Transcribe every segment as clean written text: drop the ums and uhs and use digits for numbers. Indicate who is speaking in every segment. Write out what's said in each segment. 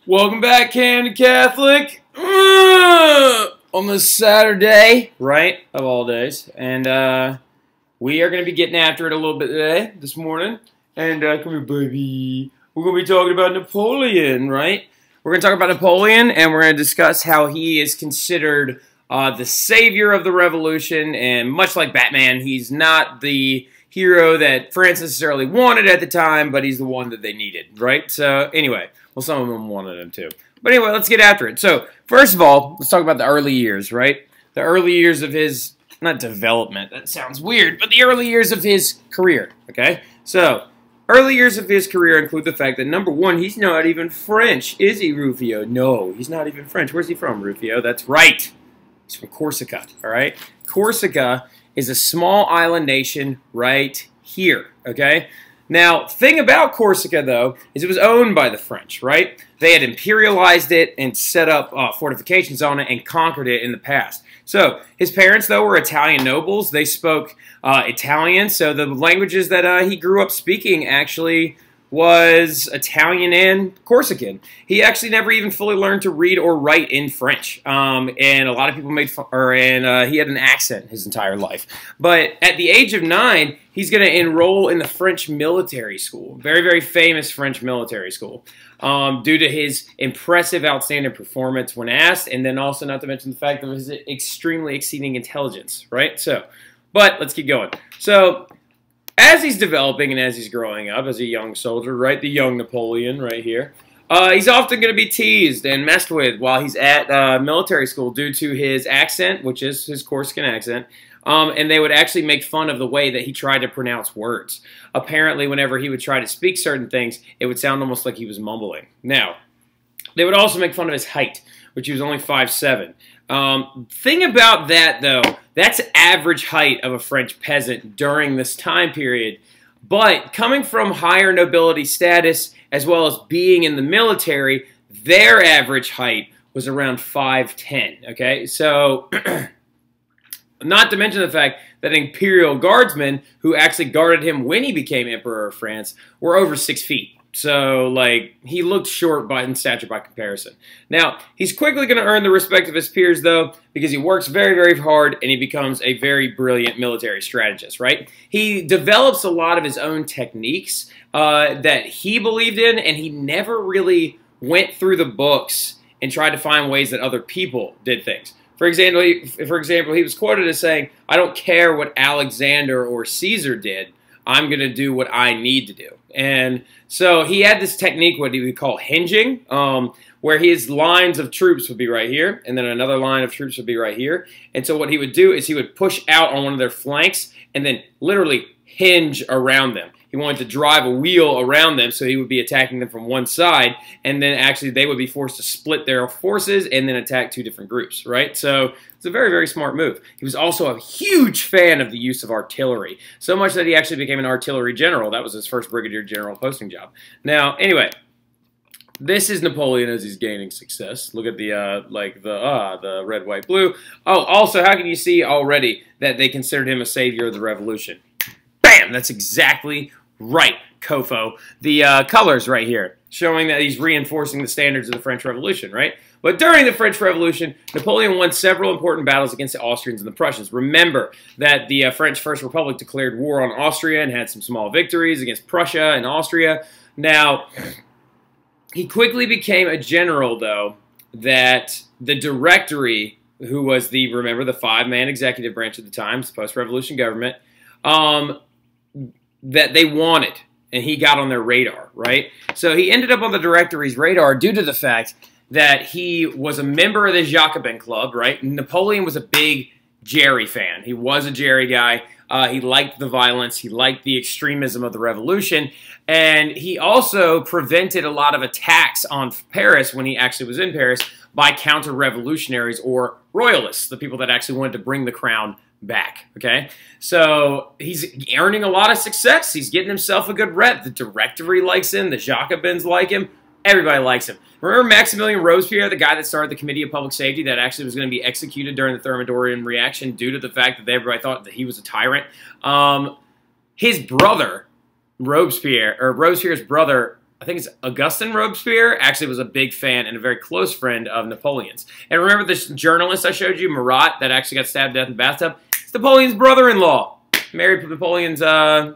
Speaker 1: Welcome back, Candy Catholic. On this Saturday, right, of all days. And we are going to be getting after it a little bit today, this morning. And come here, baby. We're going to be talking about Napoleon, right? We're going to talk about Napoleon, and we're going to discuss how he is considered the savior of the revolution. And much like Batman, he's not the hero that France necessarily wanted at the time, but he's the one that they needed, right? So anyway, well, some of them wanted him too. But anyway, let's get after it. So first of all, let's talk about the early years, right? The early years of his, not development, that sounds weird, but the early years of his career, okay? So early years of his career include the fact that, number one, he's not even French, is he, Rufio? No, he's not even French. Where's he from, Rufio? That's right. He's from Corsica, all right? Corsica is a small island nation right here, okay? Now, thing about Corsica, though, is it was owned by the French, right? They had imperialized it and set up fortifications on it and conquered it in the past. So, his parents, though, were Italian nobles. They spoke Italian, so the languages that he grew up speaking actually was Italian and Corsican. He actually never even fully learned to read or write in French, and a lot of people made fun, he had an accent his entire life. But at the age of 9, he's going to enroll in the French military school, very, very famous French military school, due to his impressive, outstanding performance when asked, and then also not to mention the fact of his extremely exceeding intelligence, right? So, but let's keep going. So, as he's developing and as he's growing up as a young soldier, right, the young Napoleon right here, he's often going to be teased and messed with while he's at military school due to his accent, which is his Corsican accent, and they would actually make fun of the way that he tried to pronounce words. Apparently, whenever he would try to speak certain things, it would sound almost like he was mumbling. Now, they would also make fun of his height, which he was only 5'7". Thing about that, though, that's average height of a French peasant during this time period. But coming from higher nobility status, as well as being in the military, their average height was around 5'10", okay? So, not to mention the fact that Imperial Guardsmen, who actually guarded him when he became Emperor of France, were over 6 feet. So, like, he looked short in stature by comparison. Now, he's quickly going to earn the respect of his peers, though, because he works very, very hard, and he becomes a very brilliant military strategist, right? He develops a lot of his own techniques that he believed in, and he never really went through the books and tried to find ways that other people did things. For example, he was quoted as saying, "I don't care what Alexander or Caesar did. I'm going to do what I need to do." And so he had this technique, what he would call hinging, where his lines of troops would be right here, and then another line of troops would be right here. And so what he would do is he would push out on one of their flanks and then literally hinge around them. He wanted to drive a wheel around them, so he would be attacking them from one side, and then actually they would be forced to split their forces and then attack two different groups, right? So it's a very, very smart move. He was also a huge fan of the use of artillery, so much that he actually became an artillery general. That was his first brigadier general posting job. Now, anyway, this is Napoleon as he's gaining success. Look at the the red, white, blue. Oh, also, how can you see already that they considered him a savior of the revolution? Bam! That's exactly right, Kofo. The colors right here, showing that he's reinforcing the standards of the French Revolution, right? But during the French Revolution, Napoleon won several important battles against the Austrians and the Prussians. Remember that the French First Republic declared war on Austria and had some small victories against Prussia and Austria. Now, he quickly became a general, though, that the Directory, who was remember, the 5-man executive branch at the time, the post-revolution government, that they wanted, and he got on their radar, right? So he ended up on the Directory's radar due to the fact that he was a member of the Jacobin Club, right? Napoleon was a big Jerry fan. He was a Jerry guy. He liked the violence. He liked the extremism of the revolution. And he also prevented a lot of attacks on Paris when he actually was in Paris by counter-revolutionaries or royalists, the people that actually wanted to bring the crown back, okay? So he's earning a lot of success. He's getting himself a good rep. The Directory likes him. The Jacobins like him. Everybody likes him. Remember Maximilian Robespierre, the guy that started the Committee of Public Safety that actually was going to be executed during the Thermidorian reaction due to the fact that everybody thought that he was a tyrant? His brother, Robespierre's brother, I think it's Augustin Robespierre, actually was a big fan and a very close friend of Napoleon's. And remember this journalist I showed you, Marat, that actually got stabbed to death in the bathtub? It's Napoleon's brother-in-law. Married Napoleon's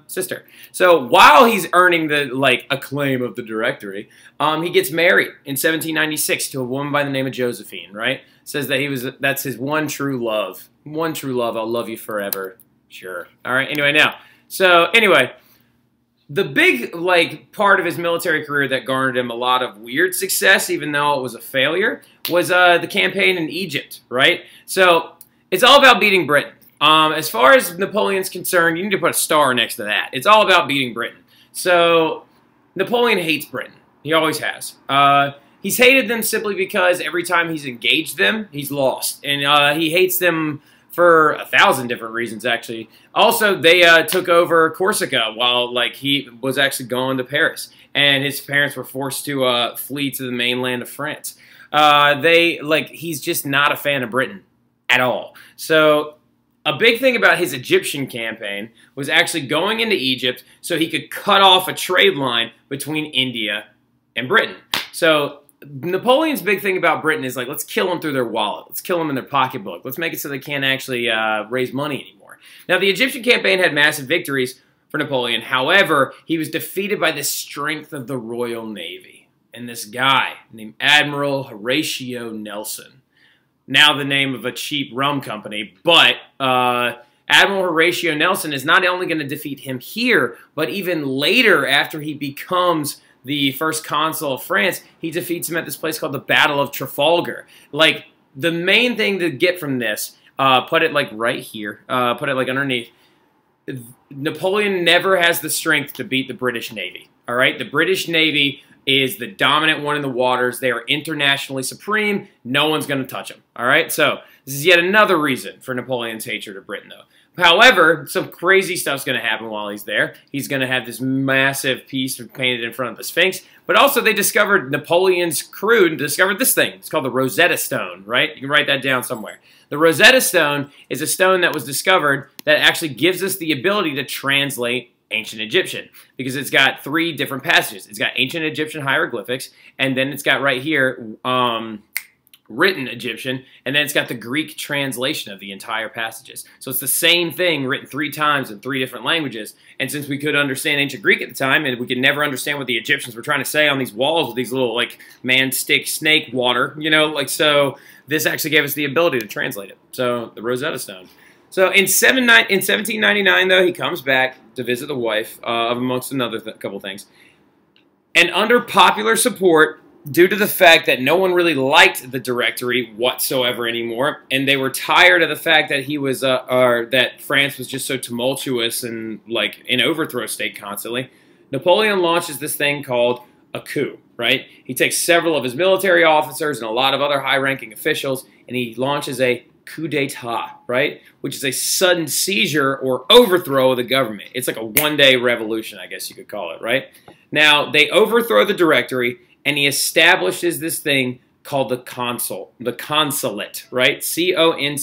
Speaker 1: sister. So while he's earning the acclaim of the Directory, he gets married in 1796 to a woman by the name of Josephine. Right? Says that that's his one true love. One true love. I'll love you forever. Sure. All right. Anyway, the big part of his military career that garnered him a lot of weird success, even though it was a failure, was the campaign in Egypt. Right? So it's all about beating Britain. As far as Napoleon's concerned, you need to put a star next to that. It's all about beating Britain. So Napoleon hates Britain. He always has. He's hated them simply because every time he's engaged them, he's lost. And he hates them for 1,000 different reasons, actually. Also, they took over Corsica while he was actually going to Paris. And his parents were forced to flee to the mainland of France. He's just not a fan of Britain at all. So a big thing about his Egyptian campaign was actually going into Egypt so he could cut off a trade line between India and Britain. So Napoleon's big thing about Britain is let's kill them through their wallet. Let's kill them in their pocketbook. Let's make it so they can't actually raise money anymore. Now, the Egyptian campaign had massive victories for Napoleon. However, he was defeated by the strength of the Royal Navy. And this guy named Admiral Horatio Nelson, now the name of a cheap rum company, but Admiral Horatio Nelson is not only going to defeat him here, but even later after he becomes the first consul of France, he defeats him at this place called the Battle of Trafalgar. The main thing to get from this, put it right here, put it underneath, Napoleon never has the strength to beat the British Navy, all right? The British Navy is the dominant one in the waters. They are internationally supreme. No one's going to touch them. All right? So this is yet another reason for Napoleon's hatred of Britain, though. However, some crazy stuff's going to happen while he's there. He's going to have this massive piece painted in front of the Sphinx. But also they discovered, Napoleon's crew discovered this thing. It's called the Rosetta Stone, right? You can write that down somewhere. The Rosetta Stone is a stone that was discovered that actually gives us the ability to translate ancient Egyptian, because it's got 3 different passages. It's got ancient Egyptian hieroglyphics, and then it's got right here written Egyptian, and then it's got the Greek translation of the entire passages. So it's the same thing written 3 times in 3 different languages, and since we could understand ancient Greek at the time, and we could never understand what the Egyptians were trying to say on these walls with these little, man, stick, snake, water, so this actually gave us the ability to translate it. So the Rosetta Stone. So in 1799, though, he comes back to visit the wife, amongst another couple things. And under popular support, due to the fact that no one really liked the Directory whatsoever anymore, and they were tired of the fact that he was, that France was just so tumultuous and an overthrow state constantly, Napoleon launches this thing called a coup, right? He takes several of his military officers and a lot of other high-ranking officials, and he launches a coup d'etat, right? Which is a sudden seizure or overthrow of the government. It's like a one-day revolution, I guess you could call it, right? Now, they overthrow the Directory, and he establishes this thing called the consulate, right? C-O-N-S-U-L-A-T-E.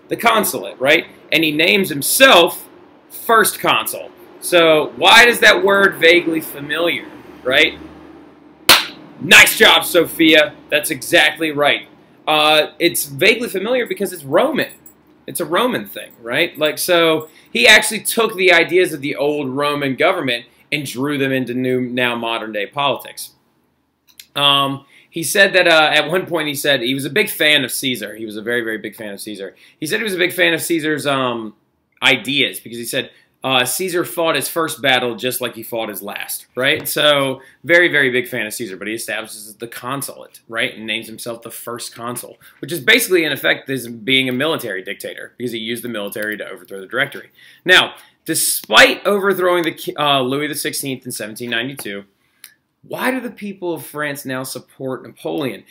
Speaker 1: The consulate, right? And he names himself first consul. So why does that word vaguely familiar, right? Nice job, Sophia. That's exactly right. It's vaguely familiar because it's Roman. It's a Roman thing, right? So he actually took the ideas of the old Roman government and drew them into now modern-day politics. He said that at one point he said he was a big fan of Caesar. He was a very, very big fan of Caesar. He said he was a big fan of Caesar's ideas because he said Caesar fought his first battle just like he fought his last, right? So very, very big fan of Caesar, but he establishes the consulate, right, and names himself the first consul, which is basically, in effect, is being a military dictator because he used the military to overthrow the Directory. Now, despite overthrowing the Louis XVI in 1792, why do the people of France now support Napoleon?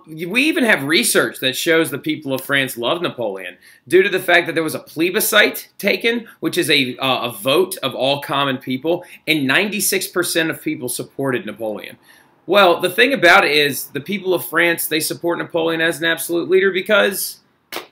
Speaker 1: We even have research that shows the people of France love Napoleon due to the fact that there was a plebiscite taken, which is a vote of all common people, and 96% of people supported Napoleon. Well, the thing about it is the people of France, they support Napoleon as an absolute leader because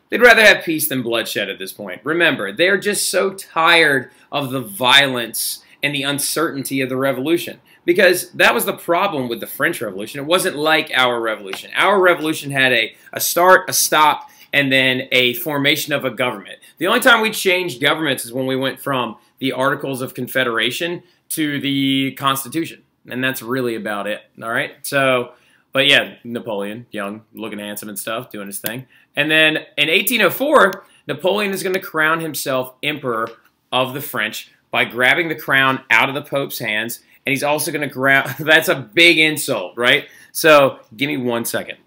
Speaker 1: they'd rather have peace than bloodshed at this point. Remember, they're just so tired of the violence and the uncertainty of the revolution. Because that was the problem with the French Revolution. It wasn't like our revolution. Our revolution had a start, a stop, and then a formation of a government. The only time we changed governments is when we went from the Articles of Confederation to the Constitution. And that's really about it, all right? So, but yeah, Napoleon, young, looking handsome and stuff, doing his thing. And then in 1804, Napoleon is going to crown himself Emperor of the French by grabbing the crown out of the Pope's hands. And he's also going to grab, that's a big insult, right? So give me 1 second.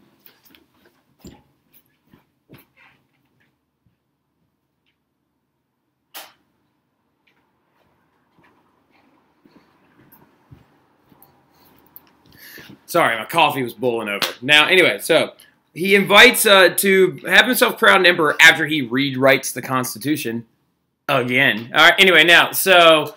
Speaker 1: Sorry, my coffee was boiling over. Now, anyway, so he invites to have himself crowned emperor after he rewrites the Constitution again. All right, anyway, now, so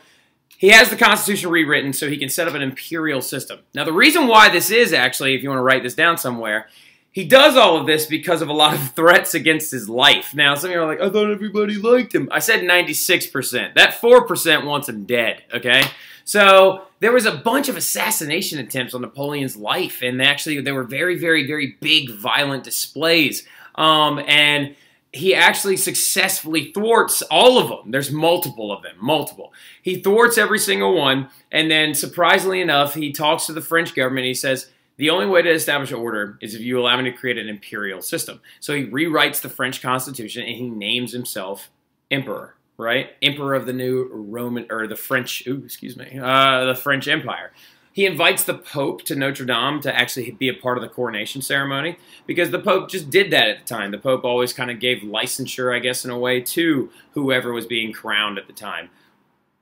Speaker 1: he has the Constitution rewritten so he can set up an imperial system. Now, the reason why this is actually, if you want to write this down somewhere, he does all of this because of a lot of threats against his life. Now, some of you are like, I thought everybody liked him. I said 96%. That 4% wants him dead, okay? So there was a bunch of assassination attempts on Napoleon's life, and actually there were very, very, very big violent displays. And he actually successfully thwarts all of them. There's multiple of them, multiple. He thwarts every single one, and then surprisingly enough, he talks to the French government. He says, the only way to establish order is if you allow me to create an imperial system. So he rewrites the French Constitution, and he names himself emperor. Right? Emperor of the new Roman, or the French, the French Empire. He invites the Pope to Notre Dame to actually be a part of the coronation ceremony because the Pope just did that at the time. The Pope always kind of gave licensure, I guess, in a way, to whoever was being crowned at the time.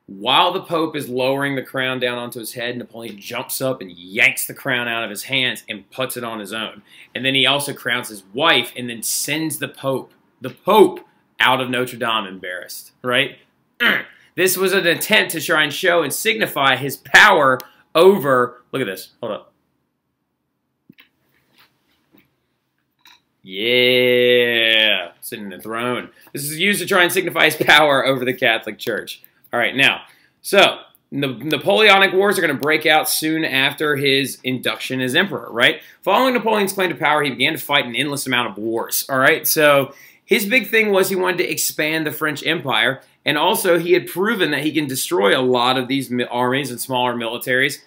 Speaker 1: While the Pope is lowering the crown down onto his head, Napoleon jumps up and yanks the crown out of his hands and puts it on his own. And then he also crowns his wife and then sends the Pope, out of Notre Dame embarrassed, right? This was an attempt to try and show and signify his power over, look at this, hold up. Yeah, sitting in the throne. This is used to try and signify his power over the Catholic Church. All right, now, so the Napoleonic Wars are going to break out soon after his induction as emperor, right? Following Napoleon's claim to power, he began to fight an endless amount of wars, all right? So his big thing was he wanted to expand the French Empire, and also he had proven that he can destroy a lot of these armies and smaller militaries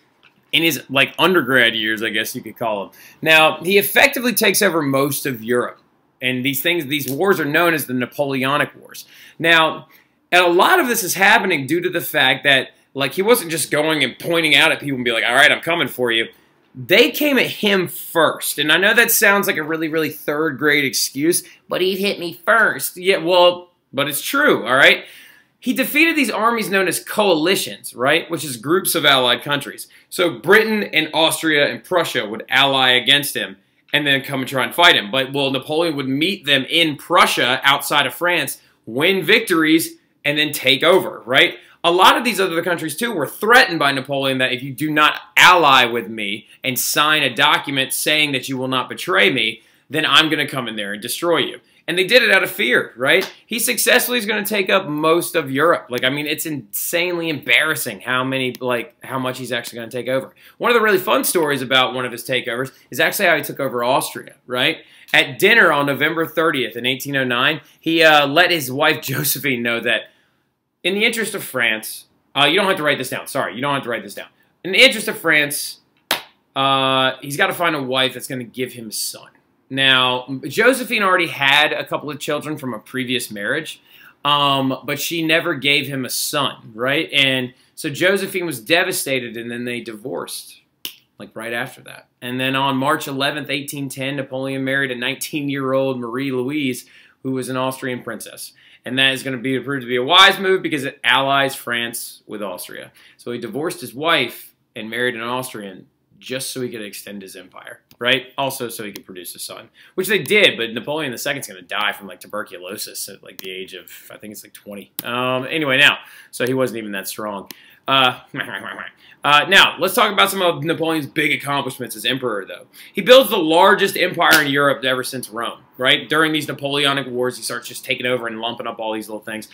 Speaker 1: in his like undergrad years, I guess you could call them. Now, he effectively takes over most of Europe, and these wars are known as the Napoleonic Wars. Now, and a lot of this is happening due to the fact that like he wasn't just going and pointing out at people and be like, all right, I'm coming for you. They came at him first. And I know that sounds like a really, really third-grade excuse, but he hit me first. Yeah, well, but it's true, all right? He defeated these armies known as coalitions, right, which is groups of allied countries. So Britain and Austria and Prussia would ally against him and then come and try and fight him. But, well, Napoleon would meet them in Prussia outside of France, win victories, and then take over, right? A lot of these other countries, too, were threatened by Napoleon that if you do not ally with me and sign a document saying that you will not betray me, then I'm going to come in there and destroy you. And they did it out of fear, right? He successfully is going to take up most of Europe. Like, I mean, it's insanely embarrassing how much he's actually going to take over. One of the really fun stories about one of his takeovers is actually how he took over Austria, right? At dinner on November 30th in 1809, he let his wife Josephine know that in the interest of France, you don't have to write this down. Sorry, you don't have to write this down. In the interest of France, he's got to find a wife that's going to give him a son. Now, Josephine already had a couple of children from a previous marriage, but she never gave him a son, right? And so Josephine was devastated, and then they divorced, like right after that. And then on March 11th, 1810, Napoleon married a 19-year-old Marie Louise, who was an Austrian princess. And that is going to prove to be a wise move because it allies France with Austria. So he divorced his wife and married an Austrian just so he could extend his empire, right? Also so he could produce a son, which they did, but Napoleon II is going to die from like tuberculosis at like the age of, I think it's like 20. Anyway, now, so he wasn't even that strong. Now, let's talk about some of Napoleon's big accomplishments as emperor, though. He builds the largest empire in Europe ever since Rome, right? During these Napoleonic Wars, he starts just taking over and lumping up all these little things.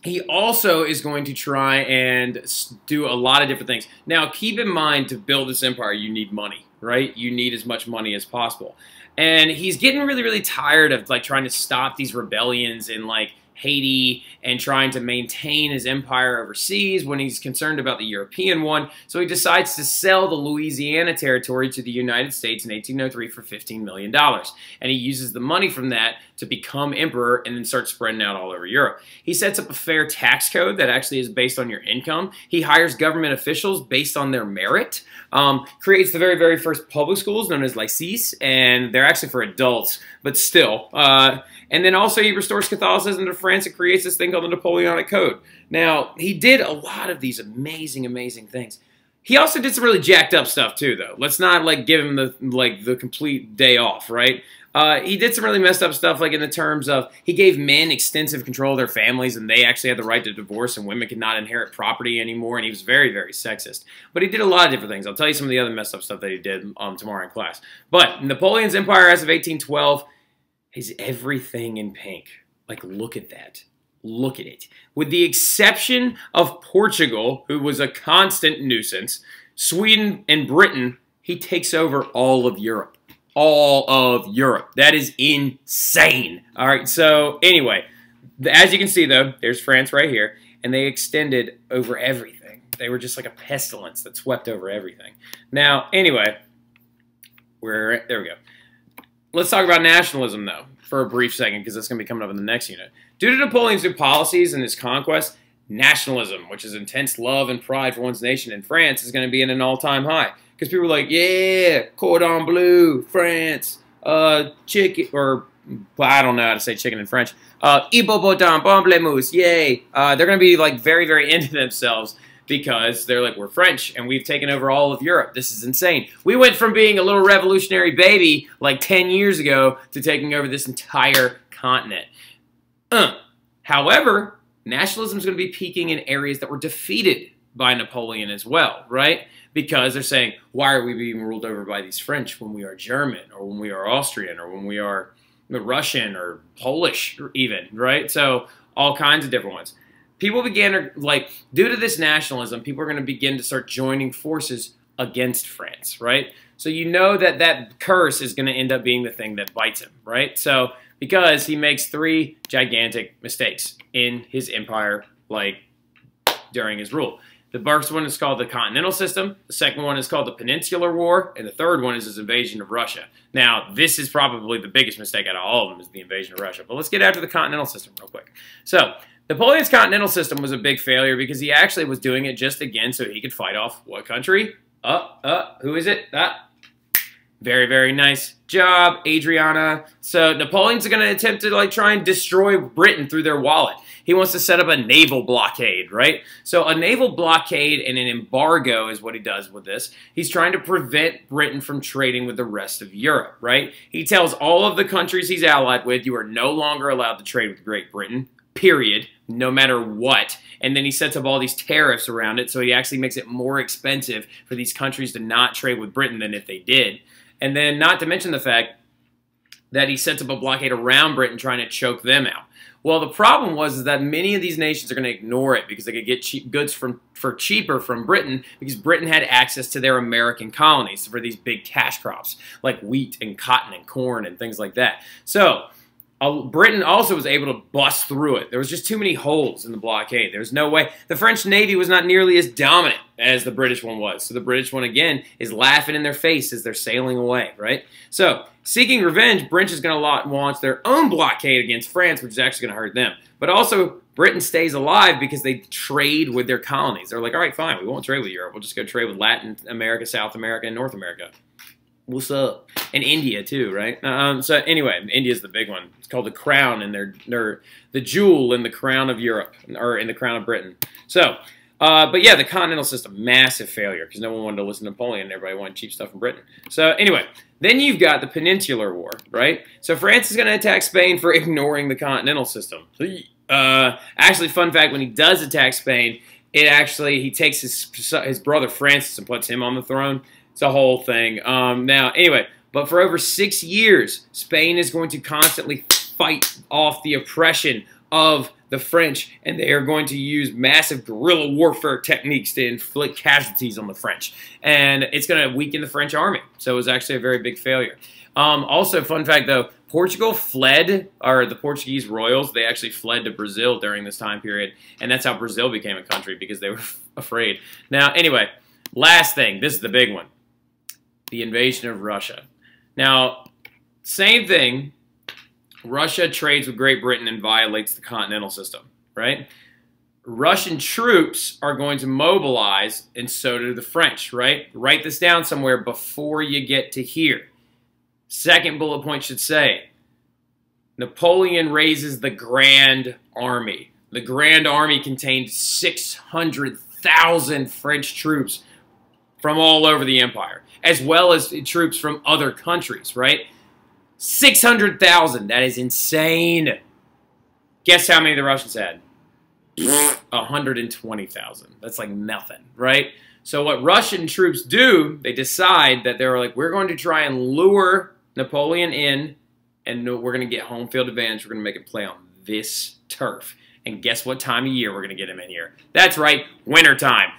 Speaker 1: he also is going to try and do a lot of different things. Now, keep in mind, to build this empire, you need money, right? You need as much money as possible. And he's getting really, really tired of like trying to stop these rebellions in like Haiti and trying to maintain his empire overseas when he's concerned about the European one. So he decides to sell the Louisiana territory to the United States in 1803 for $15 million. And he uses the money from that to become emperor and then start spreading out all over Europe. He sets up a fair tax code that actually is based on your income. He hires government officials based on their merit. Creates the very, very first public schools known as lycées, and they're actually for adults, but still. And then also he restores Catholicism to France and creates this thing called the Napoleonic Code. Now, he did a lot of these amazing, amazing things. He also did some really jacked up stuff too, though. Let's not like give him the complete day off, right? He did some really messed up stuff, like in the terms of he gave men extensive control of their families, and they actually had the right to divorce, and women could not inherit property anymore, and he was very, very sexist. But he did a lot of different things. I'll tell you some of the other messed up stuff that he did tomorrow in class. But Napoleon's empire as of 1812 is everything in pink. Like, look at that. Look at it. With the exception of Portugal, who was a constant nuisance, Sweden and Britain, he takes over all of Europe. All of Europe. That is insane. All right, so anyway, as you can see, though, there's France right here, and they extended over everything. They were just like a pestilence that swept over everything. Now, anyway, there we go. Let's talk about nationalism, though, for a brief second, because that's going to be coming up in the next unit. Due to Napoleon's new policies and his conquest, nationalism, which is intense love and pride for one's nation in France, is going to be in an all-time high. Because people are like, yeah, cordon bleu, France, chicken, or I don't know how to say chicken in French. Hippopotam, pamplemousse, yay. They're going to be like very, very into themselves because they're like, we're French and we've taken over all of Europe. This is insane. We went from being a little revolutionary baby like 10 years ago to taking over this entire continent. However, nationalism is going to be peaking in areas that were defeated by Napoleon as well, right? Because they're saying, why are we being ruled over by these French when we are German or when we are Austrian or when we are Russian or Polish even, right? So all kinds of different ones. People began, like, due to this nationalism, people are going to begin to start joining forces against France, right? So you know that that curse is going to end up being the thing that bites him, right? So because he makes 3 gigantic mistakes in his empire, like, during his rule. The first one is called the Continental System, the second one is called the Peninsular War, and the third one is his invasion of Russia. Now, this is probably the biggest mistake out of all of them, is the invasion of Russia. But let's get after the Continental System real quick. So, Napoleon's Continental System was a big failure because he actually was doing it just again so he could fight off what country? Who is it? Very, very nice job, Adriana. So Napoleon's going to attempt to like try and destroy Britain through their wallet. He wants to set up a naval blockade, right? So a naval blockade and an embargo is what he does with this. He's trying to prevent Britain from trading with the rest of Europe, right? He tells all of the countries he's allied with, you are no longer allowed to trade with Great Britain, period, no matter what. And then he sets up all these tariffs around it, so he actually makes it more expensive for these countries to not trade with Britain than if they did. And then not to mention the fact that he sets up a blockade around Britain trying to choke them out. Well, the problem was that many of these nations are going to ignore it because they could get cheap goods for cheaper from Britain because Britain had access to their American colonies for these big cash crops like wheat and cotton and corn and things like that. So Britain also was able to bust through it. There was just too many holes in the blockade. There was no way. The French Navy was not nearly as dominant as the British one was. So the British one, again, is laughing in their face as they're sailing away, right? So, seeking revenge, Britain is going to launch their own blockade against France, which is actually going to hurt them. But also, Britain stays alive because they trade with their colonies. They're like, all right, fine, we won't trade with Europe. We'll just go trade with Latin America, South America, and North America. What's up? And India too, right? So anyway, India's the big one. It's called the crown, and they're the jewel in the crown of Europe, or in the crown of Britain. So, but yeah, the Continental System, massive failure because no one wanted to listen to Napoleon. Everybody wanted cheap stuff from Britain. So anyway, then you've got the Peninsular War, right? So France is going to attack Spain for ignoring the Continental System. Actually, fun fact: when he does attack Spain, he takes his brother Francis and puts him on the throne. It's a whole thing. Now, anyway, but for over 6 years, Spain is going to constantly fight off the oppression of the French, and they are going to use massive guerrilla warfare techniques to inflict casualties on the French. And it's going to weaken the French army. So it was actually a very big failure. Also, fun fact though, Portugal fled, or the Portuguese royals, they actually fled to Brazil during this time period. And that's how Brazil became a country, because they were afraid. Now, anyway, last thing, this is the big one. The invasion of Russia. Now, same thing. Russia trades with Great Britain and violates the Continental System, right? Russian troops are going to mobilize, and so do the French, right? Write this down somewhere before you get to here. Second bullet point should say, Napoleon raises the Grand Army. The Grand Army contained 600,000 French troops from all over the empire, as well as troops from other countries, right? 600,000. That is insane. Guess how many the Russians had? 120,000. That's like nothing, right? So what Russian troops do, they decide that they're like, we're going to try and lure Napoleon in, and we're going to get home field advantage. We're going to make him play on this turf. And guess what time of year we're going to get him in here? That's right, wintertime.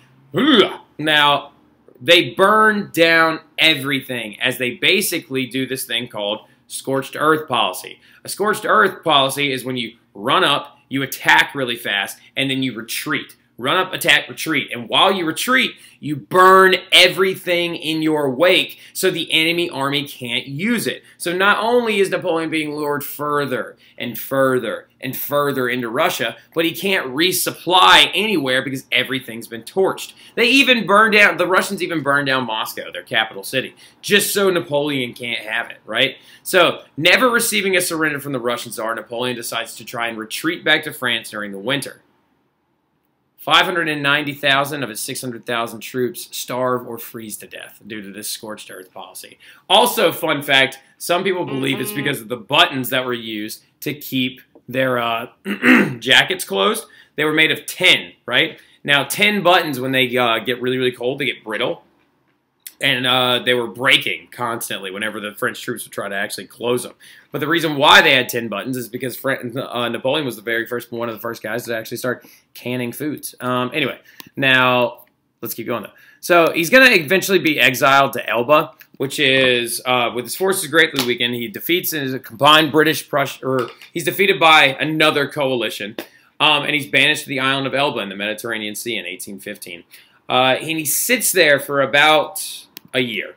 Speaker 1: Now, they burn down everything as they basically do this thing called scorched earth policy. A scorched earth policy is when you run up, you attack really fast, and then you retreat. Run up, attack, retreat. And while you retreat, you burn everything in your wake so the enemy army can't use it. So not only is Napoleon being lured further and further and further into Russia, but he can't resupply anywhere because everything's been torched. They even burned down, the Russians even burned down Moscow, their capital city, just so Napoleon can't have it, right? So never receiving a surrender from the Russian Tsar, Napoleon decides to try and retreat back to France during the winter. 590,000 of his 600,000 troops starve or freeze to death due to this scorched earth policy. Also, fun fact, some people believe it's because of the buttons that were used to keep their jackets closed. They were made of tin, right? Now, tin buttons, when they get really, really cold, they get brittle. And they were breaking constantly whenever the French troops would try to actually close them. But the reason why they had tin buttons is because Napoleon was one of the first guys to actually start canning foods. Anyway, now let's keep going though. So he's going to eventually be exiled to Elba, which is with his forces greatly weakened. He defeats in a combined he's defeated by another coalition, and he's banished to the island of Elba in the Mediterranean Sea in 1815. And he sits there for about a year.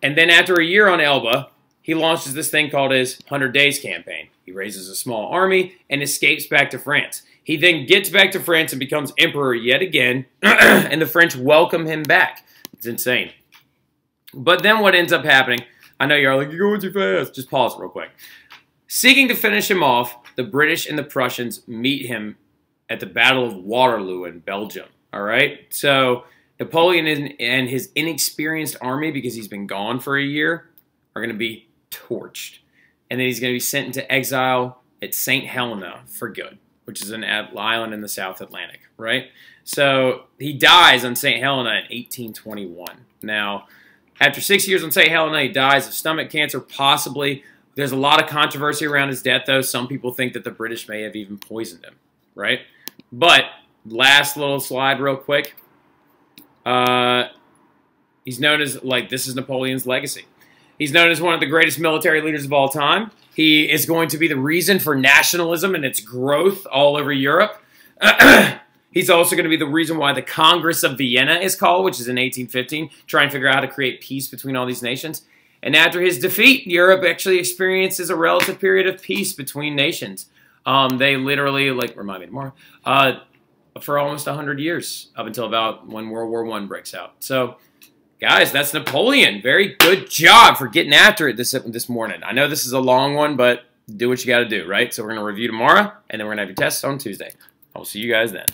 Speaker 1: And then after a year on Elba, he launches this thing called his 100 Days campaign. He raises a small army and escapes back to France. He then gets back to France and becomes emperor yet again, and the French welcome him back. It's insane. But then what ends up happening, I know you're like, you're going too fast. Just pause real quick. Seeking to finish him off, the British and the Prussians meet him at the Battle of Waterloo in Belgium. All right, so Napoleon and his inexperienced army, because he's been gone for a year, are going to be torched. And then he's going to be sent into exile at St. Helena for good, which is an island in the South Atlantic, right? So he dies on St. Helena in 1821. Now, after 6 years on St. Helena, he dies of stomach cancer, possibly. There's a lot of controversy around his death, though. Some people think that the British may have even poisoned him, right? But last little slide real quick. He's known as, this is Napoleon's legacy. He's known as one of the greatest military leaders of all time. He is going to be the reason for nationalism and its growth all over Europe. He's also going to be the reason why the Congress of Vienna is called, which is in 1815, trying to figure out how to create peace between all these nations. And after his defeat, Europe actually experiences a relative period of peace between nations. They literally, remind me tomorrow, for almost 100 years, up until about when World War I breaks out. So, guys, that's Napoleon. Very good job for getting after it this morning. I know this is a long one, but do what you got to do, right? So we're going to review tomorrow, and then we're going to have your tests on Tuesday. I'll see you guys then.